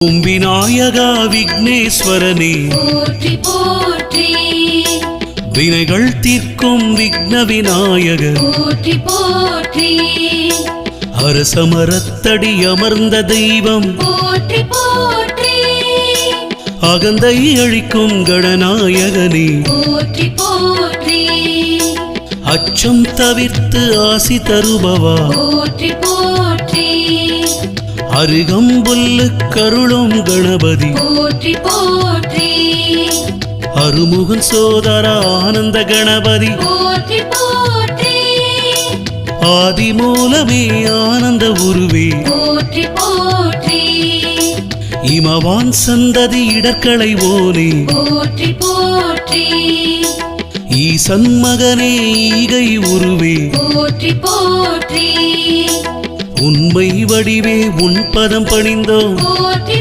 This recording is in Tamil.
ஓம் விநாயகா விக்னேஸ்வரனே போற்றி போற்றி, வினைகள் தீர்க்கும் விக்ன விநாயகர் போற்றி போற்றி, அரசமரத்தடி அமர்ந்த தெய்வம் போற்றி போற்றி, அகந்தை அழிக்கும் கணநாயகனே போற்றி போற்றி, அச்சம் தவிர்த்து ஆசி தருபவா போற்றி போற்றி, அருகம்புல்லு கருளும் கணபதி போற்றி போற்றி, அருமுகன் சோதர ஆனந்த கணபதி போற்றி போற்றி, ஆதி மூலமே ஆனந்த உருவே போற்றி போற்றி, இமவான் சந்ததி இடர்களை ஓனே போற்றி போற்றி, ஈசன் மகனே ஈகை உருவே போற்றி போற்றி, உண்மை வடிவே உன் பதம் பணிந்தோம் போற்றி